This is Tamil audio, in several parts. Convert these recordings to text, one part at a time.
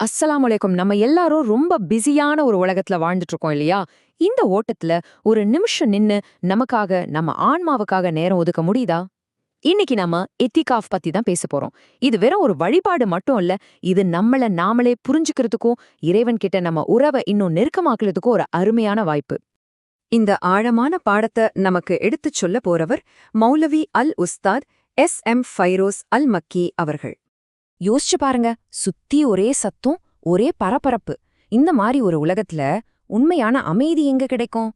அஸ்ஸலாமு அலைக்கும். நம்ம எல்லாரும் ரொம்ப பிஸியான ஒரு உலகத்துல வாழ்ந்துட்டு இருக்கோம் இல்லையா? இந்த ஓட்டத்துல ஒரு நிமிஷம் நின்னு நமக்காக, நம்ம ஆன்மாவுக்காக நேரம் ஒதுக்க முடியுதா? இன்னைக்கு நம்ம எத்திகாஃப் பத்தி தான் பேச போறோம். இது வெறும் ஒரு வழிபாடு மட்டும் இல்ல, இது நம்மள நாமளே புரிஞ்சுக்கிறதுக்கும், இறைவன் கிட்ட நம்ம உறவை இன்னும் நெருக்கமாக்குறதுக்கும் ஒரு அருமையான வாய்ப்பு. இந்த ஆழமான பாடத்தை நமக்கு எடுத்துச் சொல்ல போறவர் மௌலவி அல் உஸ்தாத் எஸ்.எம். ஃபைரோஸ் அல் மக்கி அவர்கள். யோசிச்சு பாருங்க, சுத்தி ஒரே சத்தம், ஒரே பரபரப்பு. இந்த மாதிரி ஒரு உலகத்துல உண்மையான அமைதி எங்க கிடைக்கும்?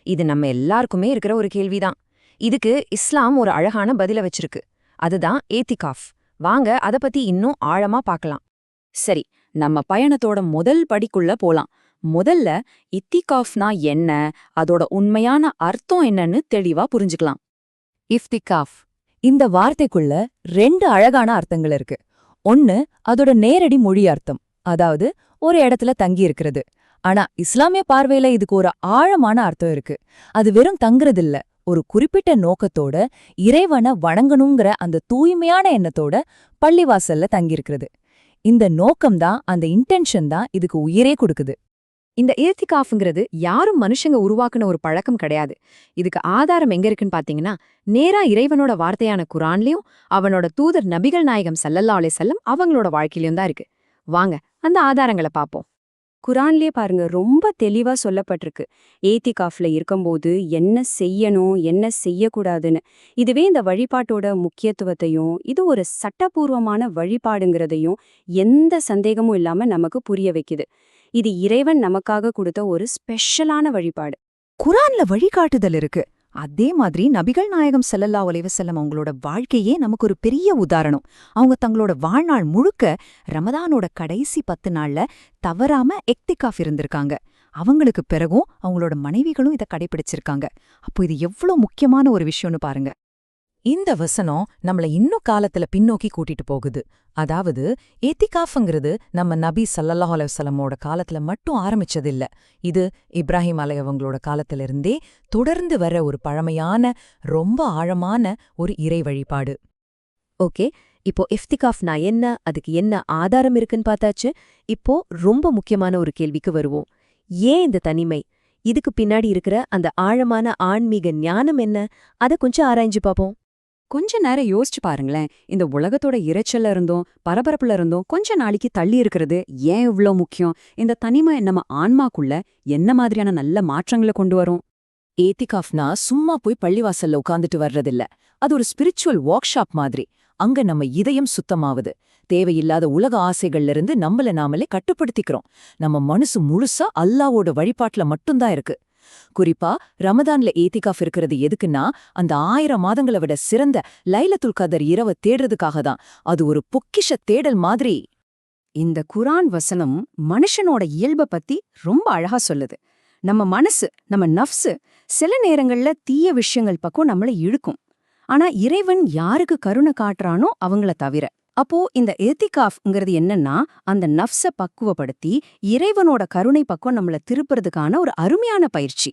இது நம்ம எல்லாருக்குமே இருக்கிற ஒரு கேள்விதான். இதுக்கு இஸ்லாம் ஒரு அழகான பதில வச்சிருக்கு. அதுதான் ஏத்திகாஃப். வாங்க அத பத்தி இன்னும் ஆழமா பார்க்கலாம். சரி, நம்ம பயணத்தோட முதல் படிக்குள்ள போலாம். முதல்ல இத்திகாஃப்னா என்ன, அதோட உண்மையான அர்த்தம் என்னன்னு தெளிவா புரிஞ்சுக்கலாம். இஃப்திகாஃப் இந்த வார்த்தைக்குள்ள 2 அழகான அர்த்தங்கள் இருக்கு. ஒன்னு அதோட நேரடி மொழி அர்த்தம், அதாவது ஒரு இடத்துல தங்கி இருக்கிறது. ஆனா இஸ்லாமிய பார்வையில இதுக்கு ஒரு ஆழமான அர்த்தம் இருக்கு. அது வெறும் தங்குறதில்ல, ஒரு குறிப்பிட்ட நோக்கத்தோட இறைவனை வணங்கணுங்கிற அந்த தூய்மையான எண்ணத்தோட பள்ளிவாசல்ல தங்கியிருக்கிறது. இந்த நோக்கம்தான், அந்த இன்டென்ஷன் தான் இதுக்கு உயிரே கொடுக்குது. இந்த ஏத்திகாஃப்ங்கிறது யாரும் மனுஷங்க உருவாக்குன ஒரு பழக்கம் கிடையாது. இதுக்கு ஆதாரம் எங்க இருக்குன்னு பாத்தீங்கன்னா, நேரா இறைவனோட வார்த்தையான குரான்லயும் அவனோட தூதர் நபிகள் நாயகம் ஸல்லல்லாஹு அலைஹி வஸல்லம் அவங்களோட வாழ்க்கையிலயும் தான் இருக்கு. வாங்க அந்த ஆதாரங்களை பாப்போம். குரான்லயே பாருங்க, ரொம்ப தெளிவா சொல்லப்பட்டிருக்கு ஏத்திகாஃப்ல இருக்கும்போது என்ன செய்யணும், என்ன செய்யக்கூடாதுன்னு. இதுவே இந்த வழிபாட்டோட முக்கியத்துவத்தையும், இது ஒரு சட்டபூர்வமான வழிபாடுங்கிறதையும் எந்த சந்தேகமும் இல்லாம நமக்கு புரிய வைக்குது. இது இறைவன் நமக்காக கொடுத்த ஒரு ஸ்பெஷலான வழிபாடு. குரான்ல வழிகாட்டுதல் இருக்கு. அதே மாதிரி நபிகள் நாயகம் ஸல்லல்லாஹு அலைஹி வஸல்லம் அவங்களோட வாழ்க்கையே நமக்கு ஒரு பெரிய உதாரணம். அவங்க தங்களோட வாழ்நாள் முழுக்க ரமதானோட கடைசி 10 நாள்ல தவறாம இக்திகாஃப் இருந்திருக்காங்க. அவங்களுக்கு பிறகும் அவங்களோட மனைவிகளும் இதை கடைபிடிச்சிருக்காங்க. அப்போ இது எவ்வளவு முக்கியமான ஒரு விஷயம்னு பாருங்க. இந்த வசனம் நம்மள இன்னும் காலத்துல பின்னோக்கி கூட்டிட்டு போகுது. அதாவது ஏத்திகாஃப்ங்கிறது நம்ம நபி ஸல்லல்லாஹு அலைஹி வஸல்லமோட காலத்துல மட்டும் ஆரம்பிச்சதில்ல. இது இப்ராஹிம் அவங்களோட காலத்திலிருந்தே தொடர்ந்து வர ஒரு பழமையான, ரொம்ப ஆழமான ஒரு இறை வழிபாடு. ஓகே, இப்போ இஃப்திகாஃப்னா என்ன, அதுக்கு என்ன ஆதாரம் இருக்குன்னு பார்த்தாச்சு. இப்போ ரொம்ப முக்கியமான ஒரு கேள்விக்கு வருவோம். ஏன் இந்த தனிமை? இதுக்கு பின்னாடி இருக்கிற அந்த ஆழமான ஆன்மீக ஞானம் என்ன? அதை கொஞ்சம் ஆராய்ஞ்சு பார்ப்போம். கொஞ்ச நேரம் யோசிச்சு பாருங்களேன். இந்த உலகத்தோட இரைச்சல்ல இருந்தும் பரபரப்புல இருந்தும் கொஞ்ச நாளைக்கு தள்ளி இருக்கிறது ஏன் இவ்ளோ முக்கியம்? இந்த தனிமை நம்ம ஆன்மாக்குள்ள என்ன மாதிரியான நல்ல மாற்றங்களை கொண்டு வரும்? ஏத்திகாஃப்னா சும்மா போய் பள்ளிவாசல்ல உட்கார்ந்துட்டு வர்றதில்ல. அது ஒரு ஸ்பிரிச்சுவல் ஒர்க் ஷாப் மாதிரி. அங்க நம்ம இதயம் சுத்தமாவுது. தேவையில்லாத உலக ஆசைகள்ல இருந்து நம்மள நாமளே கட்டுப்படுத்திக்கிறோம். நம்ம மனசு முழுசா அல்லாவோட வழிபாட்டுல மட்டும்தான் இருக்கு. குறிப்பா ரமதான்ல ஏத்திகாஃப் இருக்கிறது எதுக்குன்னா, அந்த 1000 மாதங்களை விட சிறந்த லைலத்துல் கதர் இரவ தேடுறதுக்காக தான். அது ஒரு பொக்கிஷ தேடல் மாதிரி. இந்த குரான் வசனம் மனுஷனோட இயல்பை பத்தி ரொம்ப அழகா சொல்லுது. நம்ம மனசு, நம்ம நஃப்ஸு சில நேரங்கள்ல தீய விஷயங்கள் பக்கம் நம்மள இழுக்கும். ஆனா இறைவன் யாருக்கு கருணை காட்டுறானோ அவங்கள தவிர. அப்போ இந்த ஏத்திகாஃப்ங்கிறது என்னன்னா, அந்த நஃப்ஸ பக்குவப்படுத்தி இறைவனோட கருணை பக்கம் நம்மள திருப்புறதுக்கான ஒரு அருமையான பயிற்சி.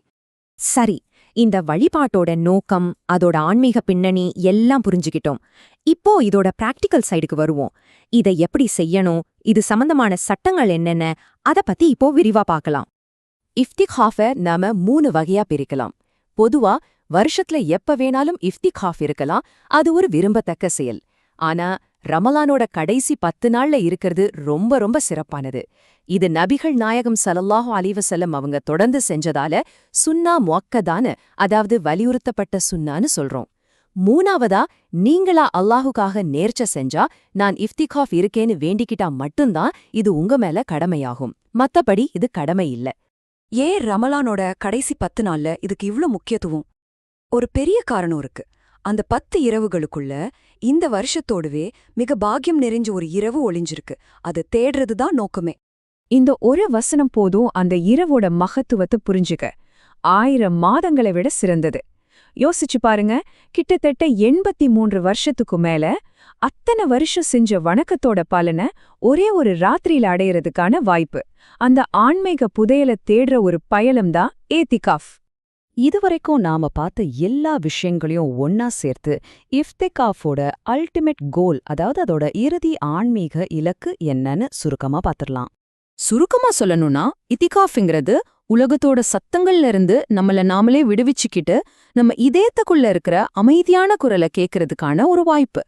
சரி, இந்த வழிபாட்டோட நோக்கம், அதோட ஆன்மீக பின்னணி எல்லாம் புரிஞ்சுக்கிட்டோம். இப்போ இதோட பிராக்டிக்கல் சைடுக்கு வருவோம். இதை எப்படி செய்யணும், இது சம்பந்தமான சட்டங்கள் என்னென்ன, அத பத்தி இப்போ விரிவா பார்க்கலாம். இஃப்திகாஃபை நாம 3 வகையா பிரிக்கலாம். பொதுவா வருஷத்துல எப்ப வேணாலும் இஃப்திகாஃப் இருக்கலாம். அது ஒரு விரும்பத்தக்க செயல். ஆனா ரமலானோட கடைசி 10 நாள்ல இருக்கிறது ரொம்ப ரொம்ப சிறப்பானது. இது நபிகள் நாயகம் ஸல்லல்லாஹு அலைஹி வஸல்லம் அவங்க தொடர்ந்து செஞ்சதால சுன்னா முஅக்கதான, அதாவது வலியுறுத்தப்பட்ட சுன்னான்னு சொல்றோம். 3வதா, நீங்களா அல்லாஹுக்காக நேர்ச்சை செஞ்சா, நான் இஃப்திகாஃப் இருக்கேன்னு வேண்டிக்கிட்டா மட்டும்தான் இது உங்க மேல கடமையாகும். மத்தபடி இது கடமை இல்ல. ஏன் ரமலானோட கடைசி 10 நாள்ல இதுக்கு இவ்ளோ முக்கியத்துவம்? ஒரு பெரிய காரணம் இருக்கு. அந்த 10 இரவுகளுக்குள்ள இந்த வருஷத்தோடவே மிக பாக்கியம் நிறைஞ்ச ஒரு இரவு ஒளிஞ்சிருக்கு. அது தேடுறதுதான் நோக்கமே. இந்த ஒரு வசனம் போதும் அந்த இரவோட மகத்துவத்தை புரிஞ்சுக்க. 1000 மாதங்களை விட சிறந்தது. யோசிச்சு பாருங்க, கிட்டத்தட்ட 83 வருஷத்துக்கு மேல அத்தனை வருஷம் செஞ்ச வணக்கத்தோட பலனை ஒரே ஒரு ராத்திரியில அடையறதுக்கான வாய்ப்பு. அந்த ஆன்மீக புதையலை தேடுற ஒரு பயணம்தான் ஏத்திகாஃப். இதுவரைக்கும் நாம பார்த்த எல்லா விஷயங்களையும் ஒன்னா சேர்த்து இஃப்திகாஃபோட அல்டிமேட் கோல், அதாவது அதோட இறுதி ஆன்மீக இலக்கு என்னன்னு சுருக்கமா பார்த்திடலாம். சுருக்கமா சொல்லணும்னா இத்திகாஃப்ங்கிறது உலகத்தோட சத்தங்கள்ல இருந்து நம்மள நாமளே விடுவிச்சுக்கிட்டு நம்ம இதயத்துக்குள்ள இருக்கிற அமைதியான குரலை கேட்கறதுக்கான ஒரு வாய்ப்பு.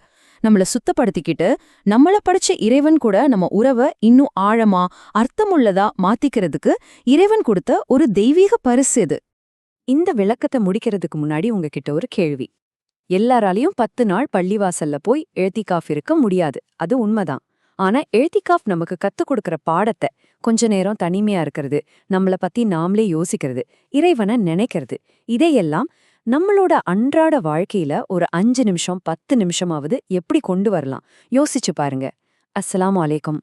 நம்மள சுத்தப்படுத்திக்கிட்டு நம்மள படைச்ச இறைவன் கூட நம்ம உறவை இன்னும் ஆழமா அர்த்தமுள்ளதா மாத்திக்கிறதுக்கு இறைவன் கொடுத்த ஒரு தெய்வீக பரிசு இது. இந்த விளக்கத்தை முடிக்கிறதுக்கு முன்னாடி உங்ககிட்ட ஒரு கேள்வி. எல்லாராலையும் 10 நாள் பள்ளிவாசல்ல போய் எழுத்திகாஃப் இருக்க முடியாது, அது உண்மைதான். ஆனா எழுத்திகாஃப் நமக்கு கத்துக் கொடுக்கற பாடத்தை, கொஞ்ச நேரம் தனிமையா இருக்கிறது, நம்மள பத்தி நாமளே யோசிக்கிறது, இறைவனை நினைக்கிறது, இதையெல்லாம் நம்மளோட அன்றாட வாழ்க்கையில ஒரு 5 நிமிஷம் 10 நிமிஷமாவது எப்படி கொண்டு வரலாம் யோசிச்சு பாருங்க. அஸ்ஸலாமு அலைக்கும்.